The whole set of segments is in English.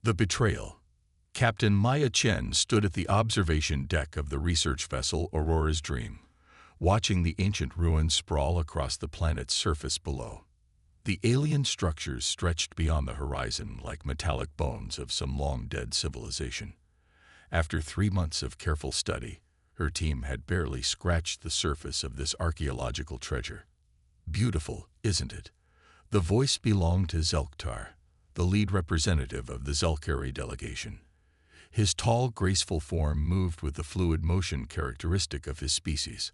The betrayal. Captain Maya Chen stood at the observation deck of the research vessel Aurora's Dream, watching the ancient ruins sprawl across the planet's surface below. The alien structures stretched beyond the horizon like metallic bones of some long-dead civilization. After 3 months of careful study, her team had barely scratched the surface of this archaeological treasure. Beautiful, isn't it? The voice belonged to Zelktar, the lead representative of the Zelkari delegation. His tall, graceful form moved with the fluid motion characteristic of his species.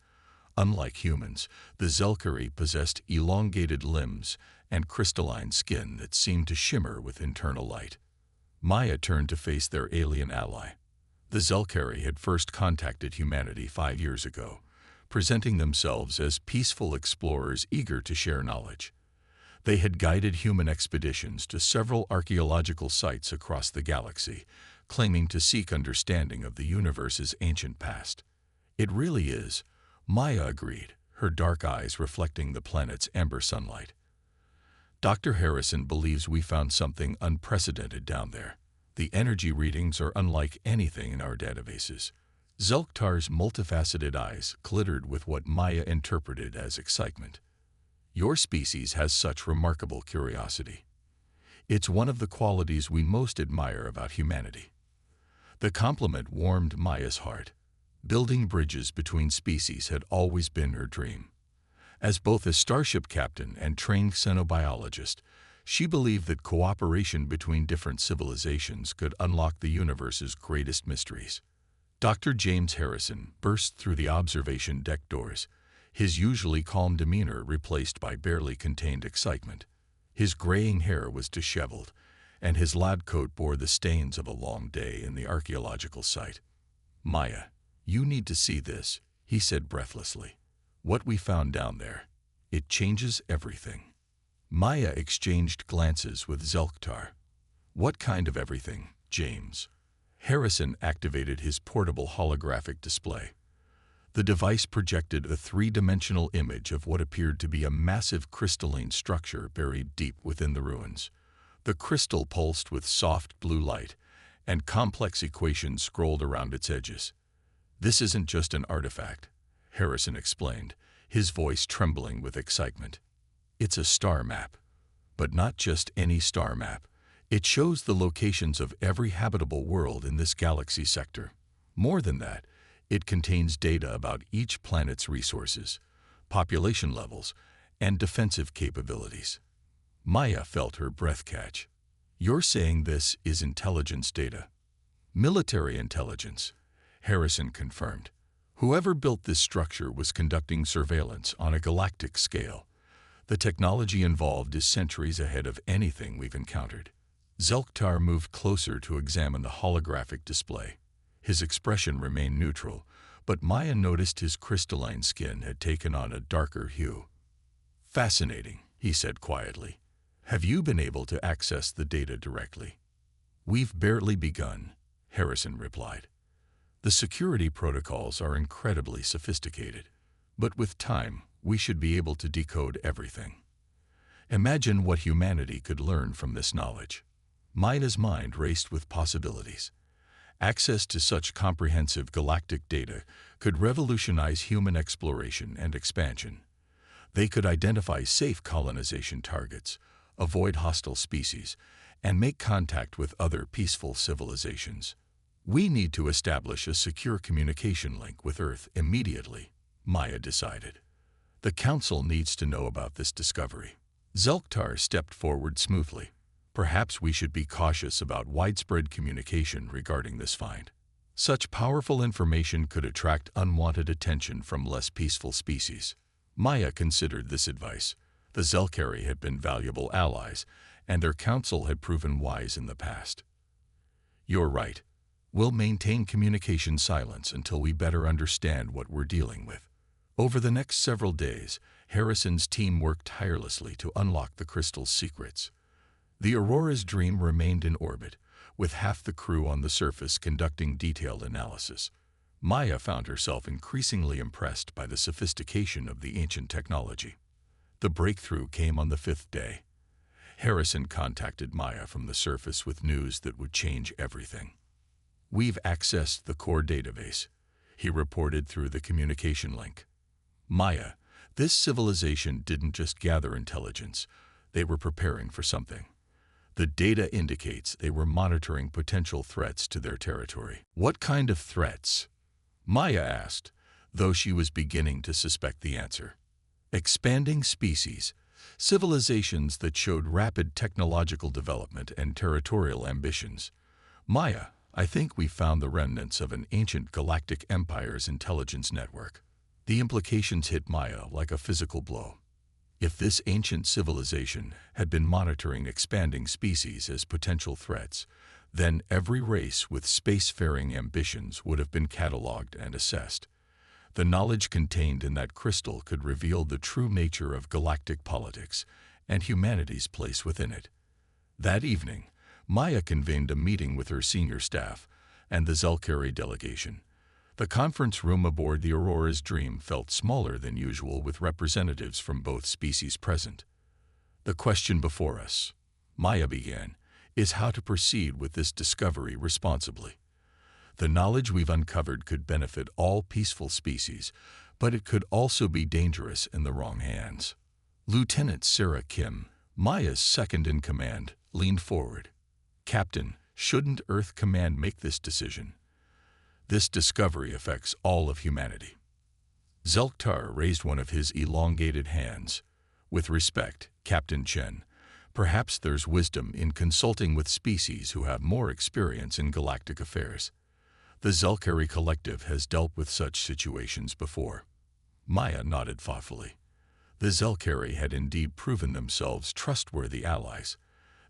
Unlike humans, the Zelkari possessed elongated limbs and crystalline skin that seemed to shimmer with internal light. Maya turned to face their alien ally. The Zelkari had first contacted humanity 5 years ago, presenting themselves as peaceful explorers eager to share knowledge. They had guided human expeditions to several archaeological sites across the galaxy, claiming to seek understanding of the universe's ancient past. "It really is," Maya agreed, her dark eyes reflecting the planet's amber sunlight. "Dr. Harrison believes we found something unprecedented down there. The energy readings are unlike anything in our databases." Zelktar's multifaceted eyes glittered with what Maya interpreted as excitement. "Your species has such remarkable curiosity. It's one of the qualities we most admire about humanity." The compliment warmed Maya's heart. Building bridges between species had always been her dream. As both a starship captain and trained xenobiologist, she believed that cooperation between different civilizations could unlock the universe's greatest mysteries. Dr. James Harrison burst through the observation deck doors, his usually calm demeanor replaced by barely contained excitement. His graying hair was disheveled, and his lab coat bore the stains of a long day in the archaeological site. "Maya, you need to see this," he said breathlessly. "What we found down there. It changes everything." Maya exchanged glances with Zelktar. "What kind of everything, James?" Harrison activated his portable holographic display. The device projected a 3-dimensional image of what appeared to be a massive crystalline structure buried deep within the ruins. The crystal pulsed with soft blue light, and complex equations scrolled around its edges. "This isn't just an artifact," Harrison explained, his voice trembling with excitement. "It's a star map. But not just any star map. It shows the locations of every habitable world in this galaxy sector. More than that, it contains data about each planet's resources, population levels, and defensive capabilities." Maya felt her breath catch. "You're saying this is intelligence data?" "Military intelligence," Harrison confirmed. "Whoever built this structure was conducting surveillance on a galactic scale. The technology involved is centuries ahead of anything we've encountered." Zelktar moved closer to examine the holographic display. His expression remained neutral, but Maya noticed his crystalline skin had taken on a darker hue. "Fascinating," he said quietly. "Have you been able to access the data directly?" "We've barely begun," Harrison replied. "The security protocols are incredibly sophisticated, but with time, we should be able to decode everything. Imagine what humanity could learn from this knowledge." Maya's mind raced with possibilities. Access to such comprehensive galactic data could revolutionize human exploration and expansion. They could identify safe colonization targets, avoid hostile species, and make contact with other peaceful civilizations. "We need to establish a secure communication link with Earth immediately," Maya decided. "The Council needs to know about this discovery." Zelktar stepped forward smoothly. "Perhaps we should be cautious about widespread communication regarding this find. Such powerful information could attract unwanted attention from less peaceful species." Maya considered this advice. The Zelkari had been valuable allies, and their council had proven wise in the past. "You're right. We'll maintain communication silence until we better understand what we're dealing with." Over the next several days, Harrison's team worked tirelessly to unlock the crystal's secrets. The Aurora's Dream remained in orbit, with half the crew on the surface conducting detailed analysis. Maya found herself increasingly impressed by the sophistication of the ancient technology. The breakthrough came on the 5th day. Harrison contacted Maya from the surface with news that would change everything. "We've accessed the core database," he reported through the communication link. "Maya, this civilization didn't just gather intelligence, they were preparing for something. The data indicates they were monitoring potential threats to their territory." "What kind of threats?" Maya asked, though she was beginning to suspect the answer. "Expanding species, civilizations that showed rapid technological development and territorial ambitions. Maya, I think we found the remnants of an ancient galactic empire's intelligence network." The implications hit Maya like a physical blow. If this ancient civilization had been monitoring expanding species as potential threats, then every race with spacefaring ambitions would have been cataloged and assessed. The knowledge contained in that crystal could reveal the true nature of galactic politics and humanity's place within it. That evening, Maya convened a meeting with her senior staff and the Zelkeri delegation. The conference room aboard the Aurora's Dream felt smaller than usual, with representatives from both species present. "The question before us," Maya began, "is how to proceed with this discovery responsibly. The knowledge we've uncovered could benefit all peaceful species, but it could also be dangerous in the wrong hands." Lieutenant Sarah Kim, Maya's second-in-command, leaned forward. "Captain, shouldn't Earth Command make this decision? This discovery affects all of humanity." Zelktar raised one of his elongated hands. "With respect, Captain Chen, perhaps there's wisdom in consulting with species who have more experience in galactic affairs. The Zelkeri Collective has dealt with such situations before." Maya nodded thoughtfully. The Zelkeri had indeed proven themselves trustworthy allies.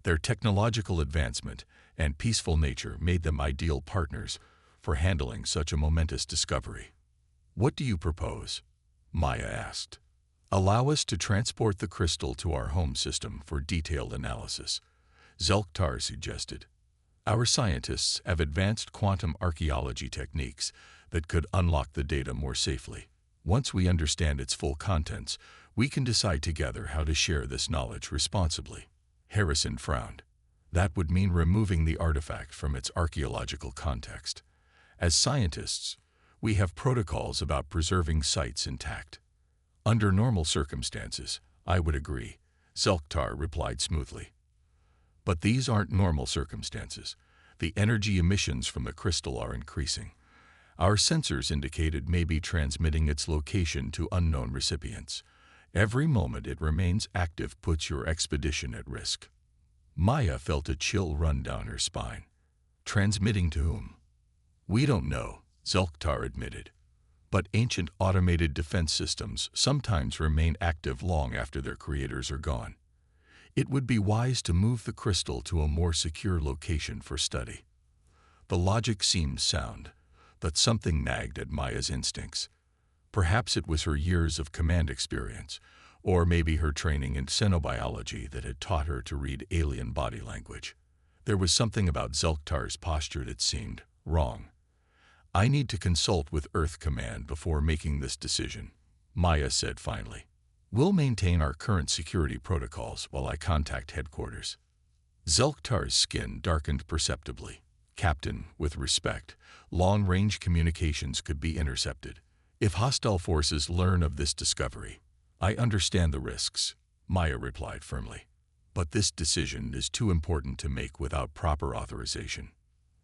Their technological advancement and peaceful nature made them ideal partners for handling such a momentous discovery. "What do you propose?" Maya asked. "Allow us to transport the crystal to our home system for detailed analysis," Zelktar suggested. "Our scientists have advanced quantum archaeology techniques that could unlock the data more safely. Once we understand its full contents, we can decide together how to share this knowledge responsibly." Harrison frowned. That would mean removing the artifact from its archaeological context. "As scientists, we have protocols about preserving sites intact." "Under normal circumstances, I would agree," Zelktar replied smoothly. "But these aren't normal circumstances. The energy emissions from the crystal are increasing. Our sensors indicate it may be transmitting its location to unknown recipients. Every moment it remains active puts your expedition at risk." Maya felt a chill run down her spine. "Transmitting to whom?" "We don't know," Zelktar admitted. "But ancient automated defense systems sometimes remain active long after their creators are gone. It would be wise to move the crystal to a more secure location for study." The logic seemed sound, but something nagged at Maya's instincts. Perhaps it was her years of command experience, or maybe her training in xenobiology that had taught her to read alien body language. There was something about Zelktar's posture that seemed wrong. "I need to consult with Earth Command before making this decision," Maya said finally. "We'll maintain our current security protocols while I contact headquarters." Zelktar's skin darkened perceptibly. "Captain, with respect, long-range communications could be intercepted. If hostile forces learn of this discovery—" "I understand the risks," Maya replied firmly. "But this decision is too important to make without proper authorization."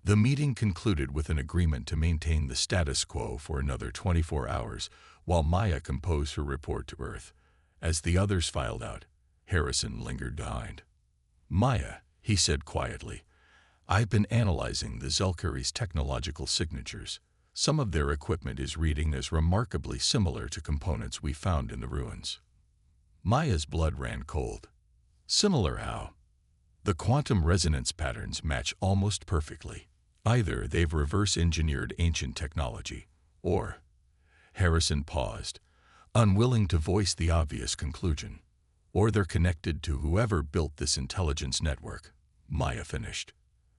The meeting concluded with an agreement to maintain the status quo for another 24 hours while Maya composed her report to Earth. As the others filed out, Harrison lingered behind. "Maya," he said quietly, "I've been analyzing the Zelkeri's technological signatures. Some of their equipment is reading as remarkably similar to components we found in the ruins." Maya's blood ran cold. "Similar how?" "The quantum resonance patterns match almost perfectly. Either they've reverse-engineered ancient technology, or—" Harrison paused, unwilling to voice the obvious conclusion. "Or they're connected to whoever built this intelligence network," Maya finished.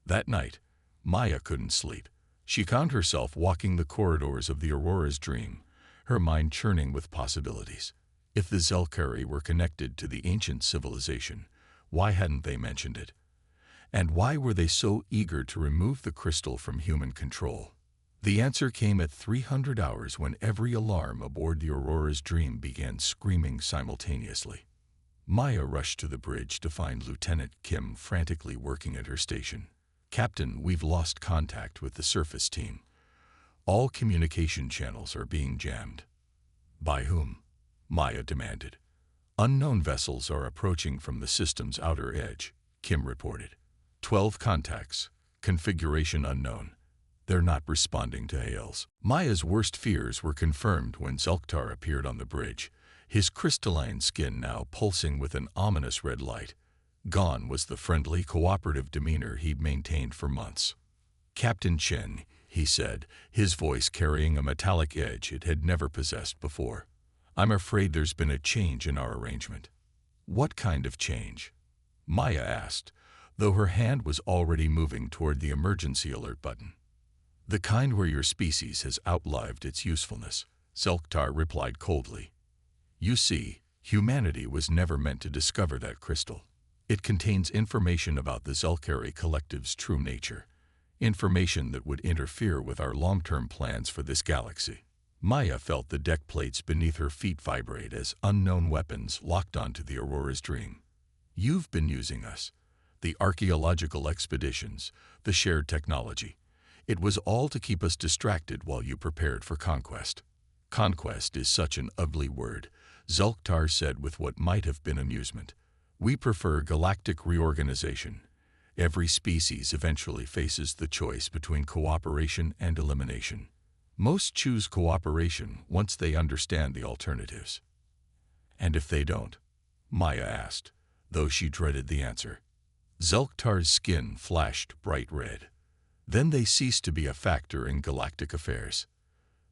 That night, Maya couldn't sleep. She found herself walking the corridors of the Aurora's Dream, her mind churning with possibilities. If the Zelkeri were connected to the ancient civilization, Why hadn't they mentioned it? And why were they so eager to remove the crystal from human control? The answer came at 300 hours when every alarm aboard the Aurora's Dream began screaming simultaneously. Maya rushed to the bridge to find Lieutenant Kim frantically working at her station. "Captain, we've lost contact with the surface team. All communication channels are being jammed." "By whom?" Maya demanded. "Unknown vessels are approaching from the system's outer edge," Kim reported. 12 contacts, configuration unknown. They're not responding to hails. Maya's worst fears were confirmed when Zelktar appeared on the bridge, his crystalline skin now pulsing with an ominous red light. Gone was the friendly, cooperative demeanor he'd maintained for months. "Captain Chen," he said, his voice carrying a metallic edge it had never possessed before. "I'm afraid there's been a change in our arrangement." "What kind of change?" Maya asked, though her hand was already moving toward the emergency alert button. "The kind where your species has outlived its usefulness," Zelktar replied coldly. "You see, humanity was never meant to discover that crystal. It contains information about the Zelkari collective's true nature, information that would interfere with our long-term plans for this galaxy." Maya felt the deck plates beneath her feet vibrate as unknown weapons locked onto the Aurora's Dream. "You've been using us. The archaeological expeditions, the shared technology. It was all to keep us distracted while you prepared for conquest." "Conquest is such an ugly word," Zelktar said with what might have been amusement. "We prefer galactic reorganization. Every species eventually faces the choice between cooperation and elimination. Most choose cooperation once they understand the alternatives." "And if they don't?" Maya asked, though she dreaded the answer. Zelktar's skin flashed bright red. "Then they cease to be a factor in galactic affairs."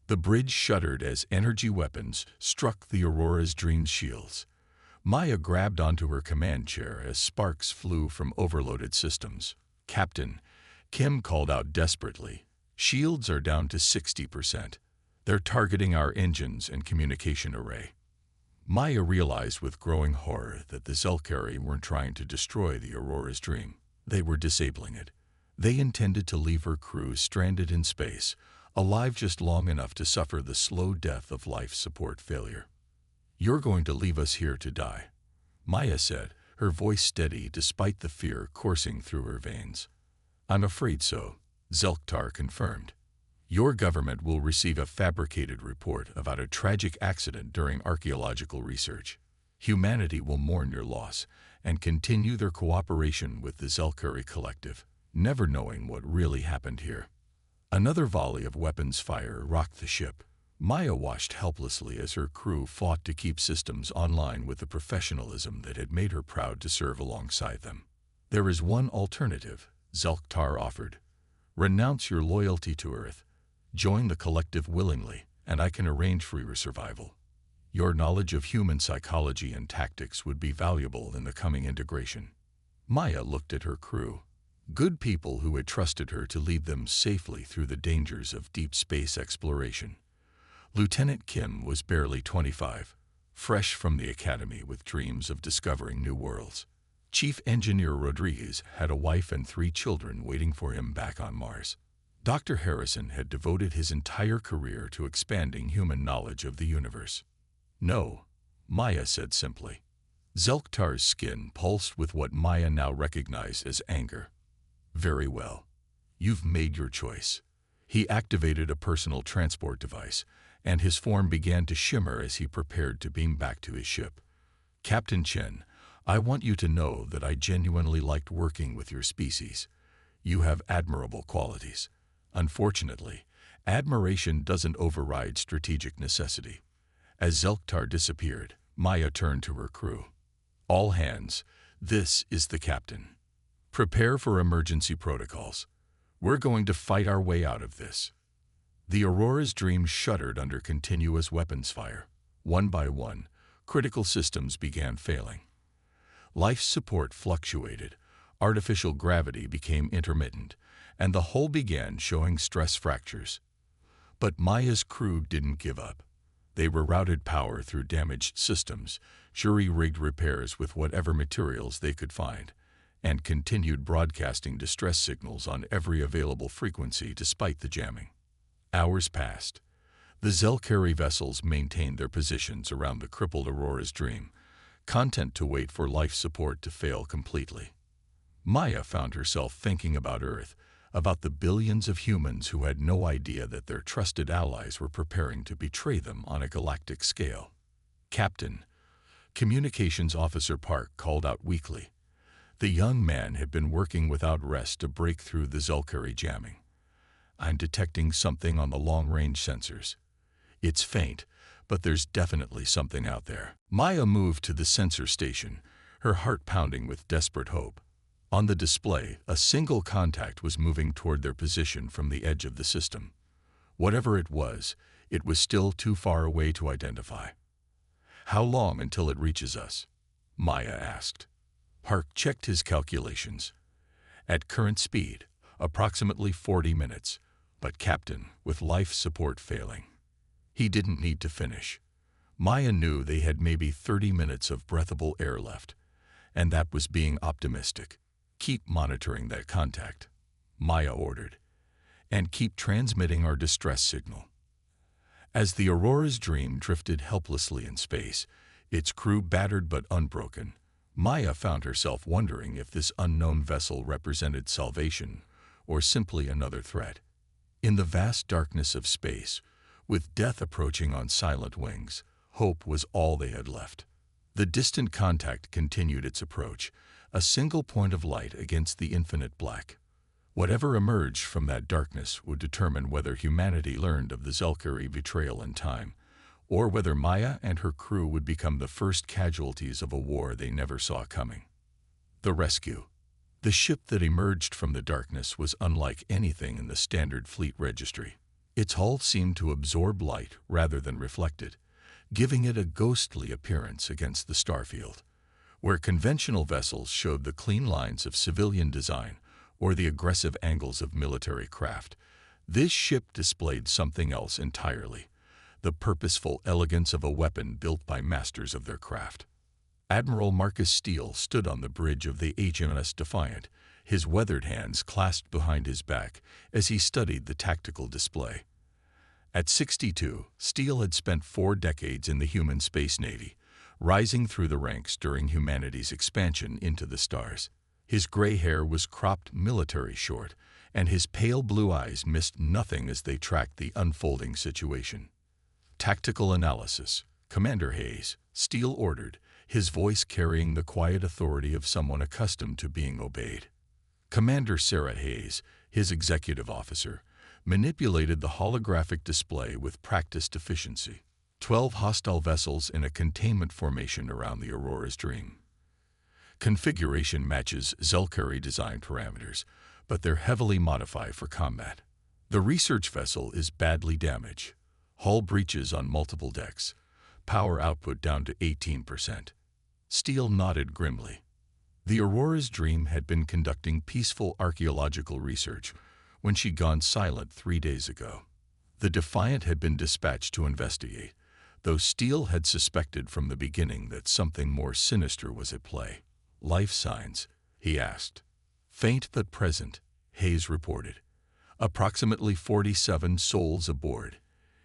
The bridge shuddered as energy weapons struck the Aurora's Dream's shields. Maya grabbed onto her command chair as sparks flew from overloaded systems. "Captain," Kim called out desperately, "shields are down to 60%. They're targeting our engines and communication array." Maya realized with growing horror that the Zelkari weren't trying to destroy the Aurora's Dream. They were disabling it. They intended to leave her crew stranded in space, alive just long enough to suffer the slow death of life support failure. "You're going to leave us here to die," Maya said, her voice steady despite the fear coursing through her veins. "I'm afraid so," Zelktar confirmed. "Your government will receive a fabricated report about a tragic accident during archaeological research. Humanity will mourn your loss and continue their cooperation with the Zelkari collective, never knowing what really happened here." Another volley of weapons fire rocked the ship. Maya watched helplessly as her crew fought to keep systems online with the professionalism that had made her proud to serve alongside them. "There is one alternative," Zelktar offered. "Renounce your loyalty to Earth. Join the collective willingly, and I can arrange for your survival. Your knowledge of human psychology and tactics would be valuable in the coming integration." Maya looked at her crew. Good people who had trusted her to lead them safely through the dangers of deep space exploration. Lieutenant Kim was barely 25, fresh from the academy with dreams of discovering new worlds. Chief Engineer Rodriguez had a wife and 3 children waiting for him back on Mars. Dr. Harrison had devoted his entire career to expanding human knowledge of the universe. "No," Maya said simply. Zelktar's skin pulsed with what Maya now recognized as anger. "Very well. You've made your choice." He activated a personal transport device, and his form began to shimmer as he prepared to beam back to his ship. "Captain Chen, I want you to know that I genuinely liked working with your species. You have admirable qualities. Unfortunately, admiration doesn't override strategic necessity." As Zelktar disappeared, Maya turned to her crew. "All hands, this is the captain. Prepare for emergency protocols. We're going to fight our way out of this." The Aurora's Dream shuddered under continuous weapons fire. One by one, critical systems began failing. Life support fluctuated, artificial gravity became intermittent, and the hull began showing stress fractures. But Maya's crew didn't give up. They rerouted power through damaged systems, jury-rigged repairs with whatever materials they could find, and continued broadcasting distress signals on every available frequency despite the jamming. Hours passed. The Zelkeri vessels maintained their positions around the crippled Aurora's Dream, content to wait for life support to fail completely. Maya found herself thinking about Earth, about the billions of humans who had no idea that their trusted allies were preparing to betray them on a galactic scale. "Captain," Communications Officer Park called out weakly. The young man had been working without rest to break through the Zelkeri jamming. "I'm detecting something on the long-range sensors. It's faint, but there's definitely something out there." Maya moved to the sensor station, her heart pounding with desperate hope. On the display, a single contact was moving toward their position from the edge of the system. Whatever it was still too far away to identify. "How long until it reaches us?" Maya asked. Park checked his calculations. "At current speed, approximately 40 minutes, but Captain, with life support failing." He didn't need to finish. Maya knew they had maybe 30 minutes of breathable air left, and that was being optimistic. "Keep monitoring that contact," Maya ordered, "and keep transmitting our distress signal." As the Aurora's Dream drifted helplessly in space, its crew battered but unbroken, Maya found herself wondering if this unknown vessel represented salvation or simply another threat. In the vast darkness of space, with death approaching on silent wings, hope was all they had left. The distant contact continued its approach, a single point of light against the infinite black. Whatever emerged from that darkness would determine whether humanity learned of the Zelkeri betrayal in time, or whether Maya and her crew would become the first casualties of a war they never saw coming. The rescue. The ship that emerged from the darkness was unlike anything in the standard fleet registry. Its hull seemed to absorb light rather than reflect it, giving it a ghostly appearance against the starfield. Where conventional vessels showed the clean lines of civilian design or the aggressive angles of military craft, this ship displayed something else entirely, the purposeful elegance of a weapon built by masters of their craft. Admiral Marcus Steele stood on the bridge of the HMS Defiant, his weathered hands clasped behind his back as he studied the tactical display. At 62, Steele had spent 4 decades in the human space navy, rising through the ranks during humanity's expansion into the stars. His gray hair was cropped military short, and his pale blue eyes missed nothing as they tracked the unfolding situation. "Tactical analysis, Commander Hayes," Steele ordered, his voice carrying the quiet authority of someone accustomed to being obeyed. Commander Sarah Hayes, his executive officer, manipulated the holographic display with practiced efficiency. 12 hostile vessels in a containment formation around the Aurora's Dream. Configuration matches Zelkeri design parameters, but they're heavily modified for combat. The research vessel is badly damaged. Hull breaches on multiple decks. Power output down to 18%. Steele nodded grimly. The Aurora's Dream had been conducting peaceful archaeological research when she'd gone silent 3 days ago. The Defiant had been dispatched to investigate, though Steele had suspected from the beginning that something more sinister was at play. "Life signs?" he asked. "Faint but present," Hayes reported. "Approximately 47 souls aboard,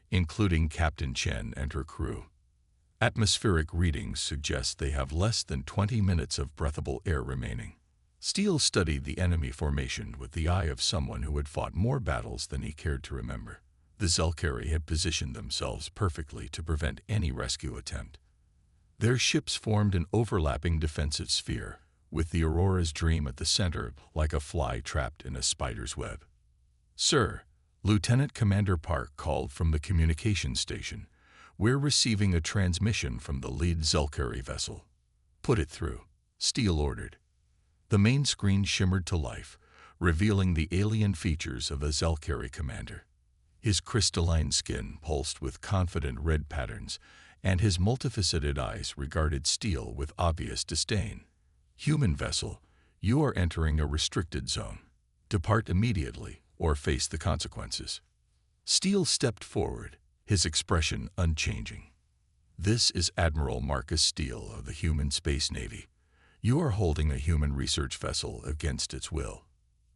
including Captain Chen and her crew. Atmospheric readings suggest they have less than 20 minutes of breathable air remaining." Steele studied the enemy formation with the eye of someone who had fought more battles than he cared to remember. The Zelkeri had positioned themselves perfectly to prevent any rescue attempt. Their ships formed an overlapping defensive sphere, with the Aurora's Dream at the center like a fly trapped in a spider's web. "Sir," Lieutenant Commander Park called from the communications station, "we're receiving a transmission from the lead Zelkeri vessel." "Put it through," Steele ordered. The main screen shimmered to life, revealing the alien features of a Zelkeri commander. His crystalline skin pulsed with confident red patterns, and his multifaceted eyes regarded Steele with obvious disdain. "Human vessel, you are entering a restricted zone. Depart immediately or face the consequences." Steele stepped forward, his expression unchanging. This is Admiral Marcus Steele of the Human Space Navy. You are holding a human research vessel against its will.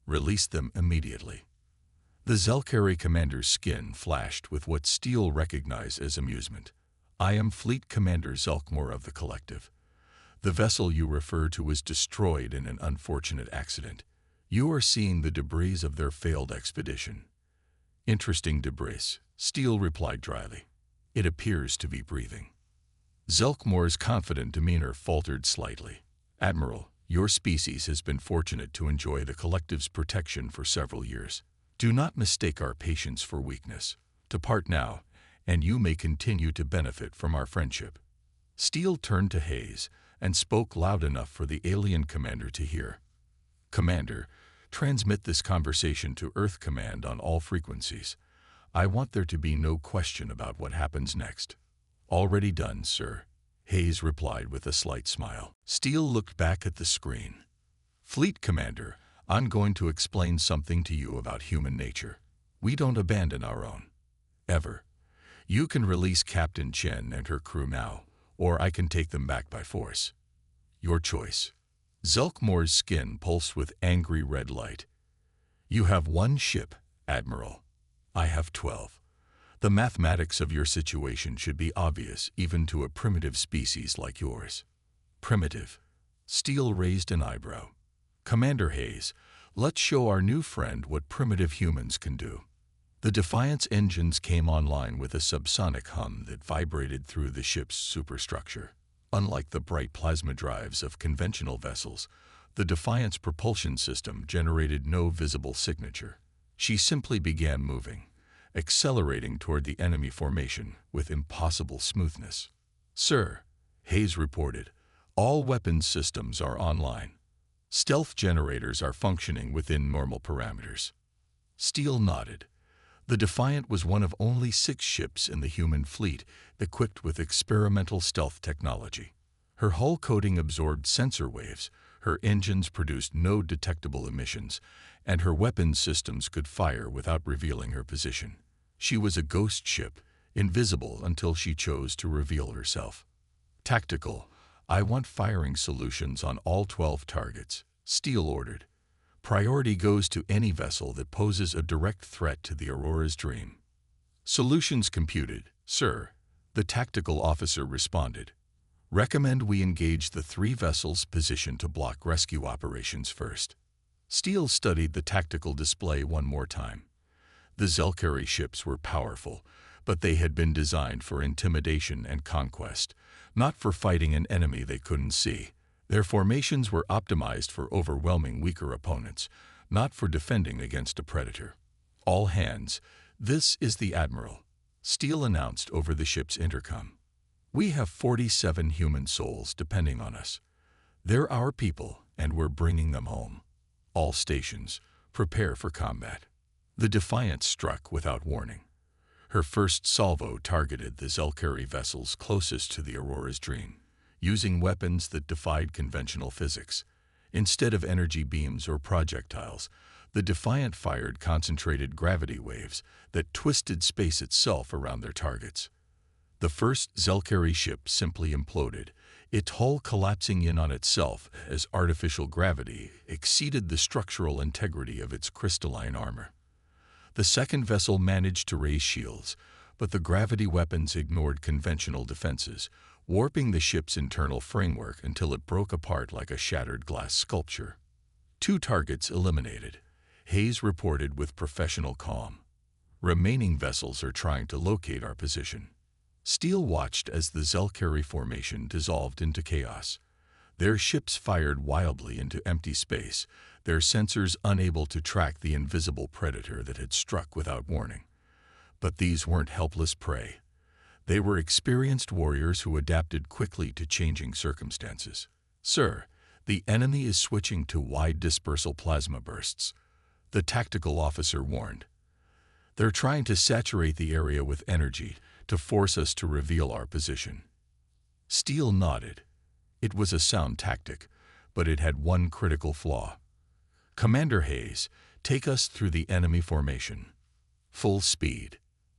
Release them immediately. The Zelkeri commander's skin flashed with what Steele recognized as amusement. I am Fleet Commander Zelkmore of the Collective. The vessel you refer to was destroyed in an unfortunate accident. You are seeing the debris of their failed expedition. Interesting debris, Steele replied dryly. It appears to be breathing. Zelkmore's confident demeanor faltered slightly. Admiral, your species has been fortunate to enjoy the Collective's protection for several years. Do not mistake our patience for weakness. Depart now, and you may continue to benefit from our friendship. Steele turned to Hayes and spoke loud enough for the alien commander to hear. Commander, transmit this conversation to Earth Command on all frequencies. I want there to be no question about what happens next. Already done, sir, Hayes replied with a slight smile. Steele looked back at the screen. Fleet Commander, I'm going to explain something to you about human nature. We don't abandon our own. Ever. You can release Captain Chen and her crew now, or I can take them back by force. Your choice. Zelkmore's skin pulsed with angry red light. You have one ship, Admiral. I have 12. The mathematics of your situation should be obvious even to a primitive species like yours. Primitive. Steele raised an eyebrow. Commander Hayes, let's show our new friend what primitive humans can do. The Defiant's engines came online with a subsonic hum that vibrated through the ship's superstructure. Unlike the bright plasma drives of conventional vessels, the Defiant's propulsion system generated no visible signature. She simply began moving, accelerating toward the enemy formation with impossible smoothness. Sir, Hayes reported, all weapons systems are online. Stealth generators are functioning within normal parameters. Steele nodded. The Defiant was one of only 6 ships in the human fleet equipped with experimental stealth technology. Her hull coating absorbed sensor waves, her engines produced no detectable emissions, and her weapons systems could fire without revealing her position. She was a ghost ship, invisible until she chose to reveal herself. Tactical, I want firing solutions on all 12 targets, Steele ordered. Priority goes to any vessel that poses a direct threat to the Aurora's Dream. Solutions computed, sir, the tactical officer responded. Recommend we engage the 3 vessels positioned to block rescue operations first. Steele studied the tactical display one more time. The Zelkeri ships were powerful, but they had been designed for intimidation and conquest, not for fighting an enemy they couldn't see. Their formations were optimized for overwhelming weaker opponents, not for defending against a predator. All hands, this is the Admiral, Steele announced over the ship's intercom. We have 47 human souls depending on us. They're our people, and we're bringing them home. All stations, prepare for combat. The Defiant struck without warning. Her first salvo targeted the Zelkeri vessels closest to the Aurora's Dream, using weapons that defied conventional physics. Instead of energy beams or projectiles, the Defiant fired concentrated gravity waves that twisted space itself around their targets. The first Zelkeri ship simply imploded, its hull collapsing in on itself as artificial gravity exceeded the structural integrity of its crystalline armor. The second vessel managed to raise shields, but the gravity weapons ignored conventional defenses, warping the ship's internal framework until it broke apart like a shattered glass sculpture. 2 targets eliminated, Hayes reported with professional calm. Remaining vessels are trying to locate our position. Steele watched as the Zelkeri formation dissolved into chaos. Their ships fired wildly into empty space, their sensors unable to track the invisible predator that had struck without warning. But these weren't helpless prey. They were experienced warriors who adapted quickly to changing circumstances. Sir, the enemy is switching to wide dispersal plasma bursts, the tactical officer warned. They're trying to saturate the area with energy to force us to reveal our position. Steele nodded. It was a sound tactic, but it had one critical flaw. Commander Hayes, take us through the enemy formation. Full speed.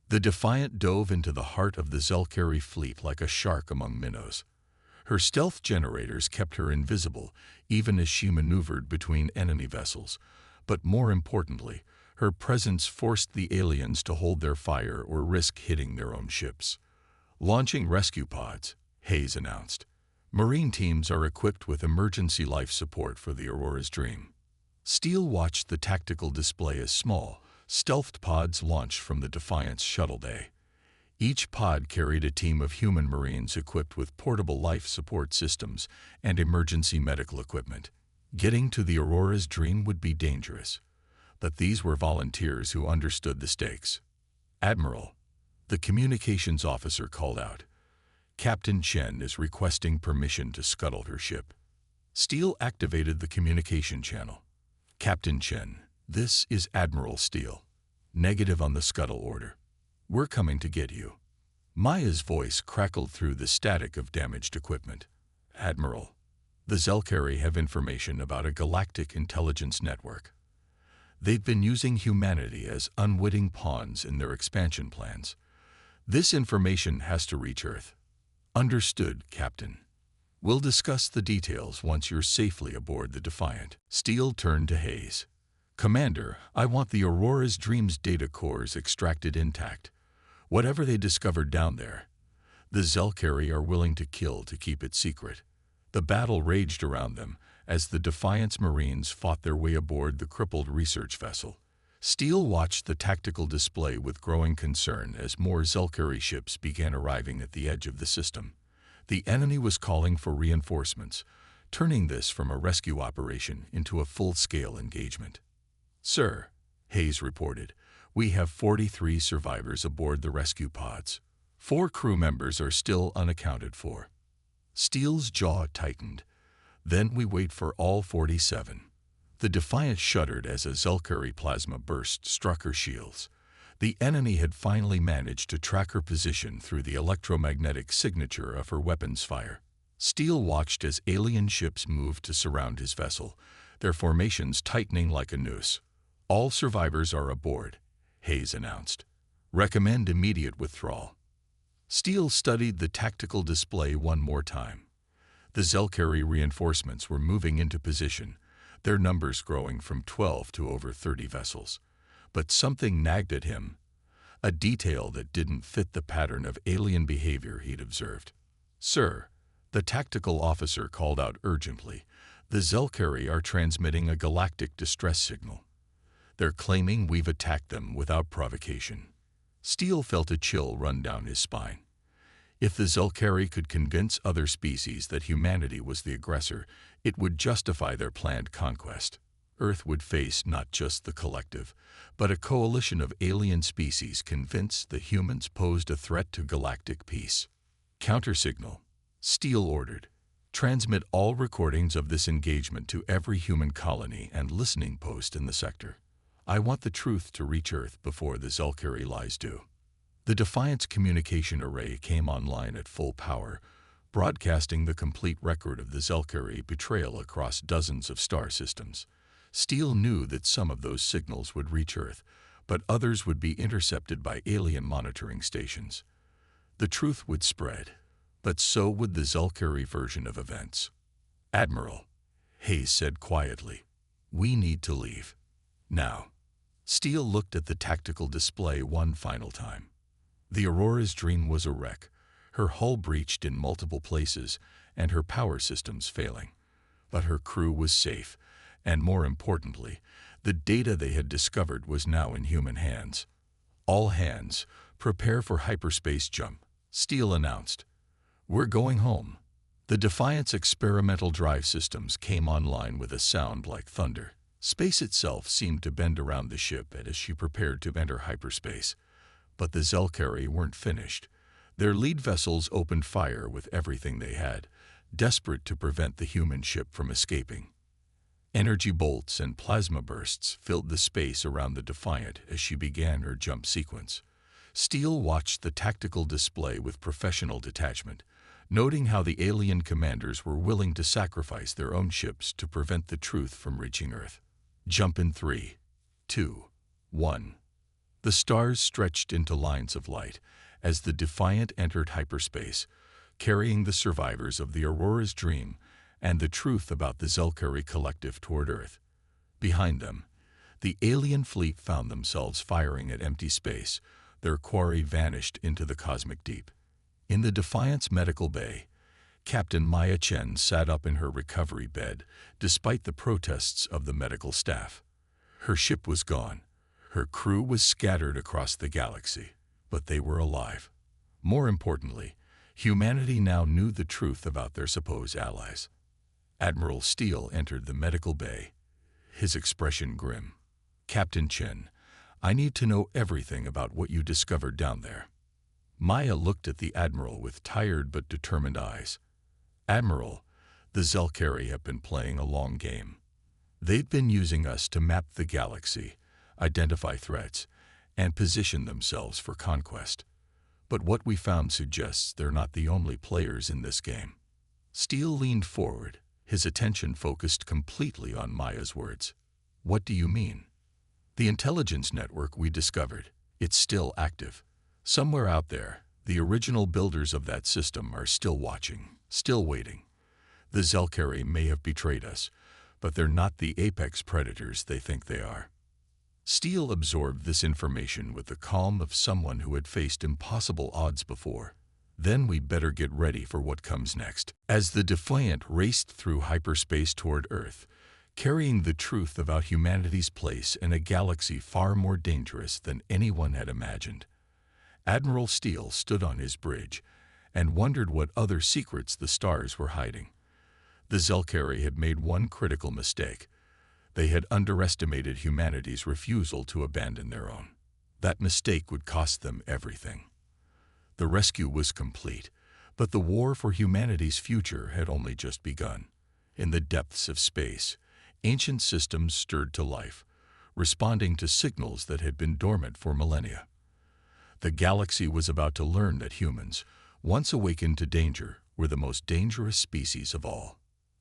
The Defiant dove into the heart of the Zelkeri fleet like a shark among minnows. Her stealth generators kept her invisible, even as she maneuvered between enemy vessels. But more importantly, her presence forced the aliens to hold their fire or risk hitting their own ships. Launching rescue pods, Hayes announced. Marine teams are equipped with emergency life support for the Aurora's Dream. Steele watched the tactical display as small, stealthed pods launched from the Defiant's shuttle bay. Each pod carried a team of human Marines equipped with portable life support systems and emergency medical equipment. Getting to the Aurora's Dream would be dangerous, but these were volunteers who understood the stakes. "Admiral," the communications officer called out, "Captain Chen is requesting permission to scuttle her ship." Steele activated the communication channel. "Captain Chen, this is Admiral Steele. Negative on the scuttle order. We're coming to get you." Maya's voice crackled through the static of damaged equipment. "Admiral, the Zelkeri have information about a galactic intelligence network. They've been using humanity as unwitting pawns in their expansion plans. This information has to reach Earth." "Understood, Captain. We'll discuss the details once you're safely aboard the Defiant." Steele turned to Hayes. "Commander, I want the Aurora's Dream's data cores extracted intact. Whatever they discovered down there, the Zelkeri are willing to kill to keep it secret." The battle raged around them as the Defiant's Marines fought their way aboard the crippled research vessel. Steele watched the tactical display with growing concern as more Zelkeri ships began arriving at the edge of the system. The enemy was calling for reinforcements, turning this from a rescue operation into a full-scale engagement. "Sir," Hayes reported, "we have 43 survivors aboard the rescue pods. 4 crew members are still unaccounted for." Steele's jaw tightened. "Then we wait for all 47. The Defiant shuddered as a Zelkeri plasma burst struck her shields. The enemy had finally managed to track her position through the electromagnetic signature of her weapons fire. Steele watched as alien ships moved to surround his vessel, their formations tightening like a noose. "All survivors are aboard," Hayes announced. "Recommend immediate withdrawal." Steele studied the tactical display one more time. The Zelkeri reinforcements were moving into position, their numbers growing from 12 to over 30 vessels. But something nagged at him, a detail that didn't fit the pattern of alien behavior he'd observed. "Sir," the tactical officer called out urgently, "the Zelkeri are transmitting a galactic distress signal. They're claiming we've attacked them without provocation." Steele felt a chill run down his spine. If the Zelkeri could convince other species that humanity was the aggressor, it would justify their planned conquest. Earth would face not just the collective, but a coalition of alien species convinced that humans posed a threat to galactic peace. "Countersignal," Steele ordered. "Transmit all recordings of this engagement to every human colony and listening post in the sector. I want the truth to reach Earth before the Zelkeri lies do." The Defiant's communication array came online at full power, broadcasting the complete record of the Zelkeri betrayal across dozens of star systems. Steele knew that some of those signals would reach Earth, but others would be intercepted by alien monitoring stations. The truth would spread, but so would the Zelkeri version of events. "Admiral," Hayes said quietly, "we need to leave. Now." Steele looked at the tactical display one final time. The Aurora's Dream was a wreck, her hull breached in multiple places and her power systems failing. But her crew was safe, and more importantly, the data they had discovered was now in human hands. "All hands, prepare for hyperspace jump," Steele announced. "We're going home." The Defiant's experimental drive systems came online with a sound like thunder. Space itself seemed to bend around the ship as she prepared to enter hyperspace. But the Zelkeri weren't finished. Their lead vessels opened fire with everything they had, desperate to prevent the human ship from escaping. Energy bolts and plasma bursts filled the space around the Defiant as she began her jump sequence. Steele watched the tactical display with professional detachment, noting how the alien commanders were willing to sacrifice their own ships to prevent the truth from reaching Earth. "Jump in 3, 2, 1. The stars stretched into lines of light as the Defiant entered hyperspace, carrying the survivors of the Aurora's dream and the truth about the Zelkari collective toward Earth. Behind them, the alien fleet found themselves firing at empty space. Their quarry vanished into the cosmic deep. In the Defiant's medical bay, Captain Maya Chen sat up in her recovery bed, despite the protests of the medical staff. Her ship was gone. Her crew was scattered across the galaxy, but they were alive. More importantly, humanity now knew the truth about their supposed allies. Admiral Steele entered the medical bay, his expression grim. "Captain Chen, I need to know everything about what you discovered down there." Maya looked at the Admiral with tired but determined eyes. "Admiral, the Zelkari have been playing a long game. They've been using us to map the galaxy, identify threats, and position themselves for conquest. But what we found suggests they're not the only players in this game." Steele leaned forward, his attention focused completely on Maya's words. "What do you mean?" "The intelligence network we discovered. It's still active. Somewhere out there, the original builders of that system are still watching, still waiting. The Zelkari may have betrayed us, but they're not the apex predators they think they are." Steele absorbed this information with the calm of someone who had faced impossible odds before. "Then we better get ready for what comes next." As the Defiant raced through hyperspace toward Earth, carrying the truth about humanity's place in a galaxy far more dangerous than anyone had imagined, Admiral Steele stood on his bridge and wondered what other secrets the stars were hiding. The Zelkari had made one critical mistake. They had underestimated humanity's refusal to abandon their own. That mistake would cost them everything. The rescue was complete, but the war for humanity's future had only just begun. In the depths of space, ancient systems stirred to life, responding to signals that had been dormant for millennia. The galaxy was about to learn that humans, once awakened to danger, were the most dangerous species of all.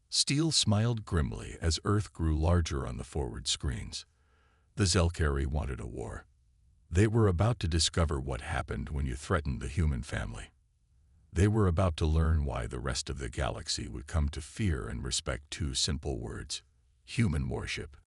Steele smiled grimly as Earth grew larger on the forward screens. The Zelkari wanted a war. They were about to discover what happened when you threatened the human family. They were about to learn why the rest of the galaxy would come to fear and respect two simple words: human worship.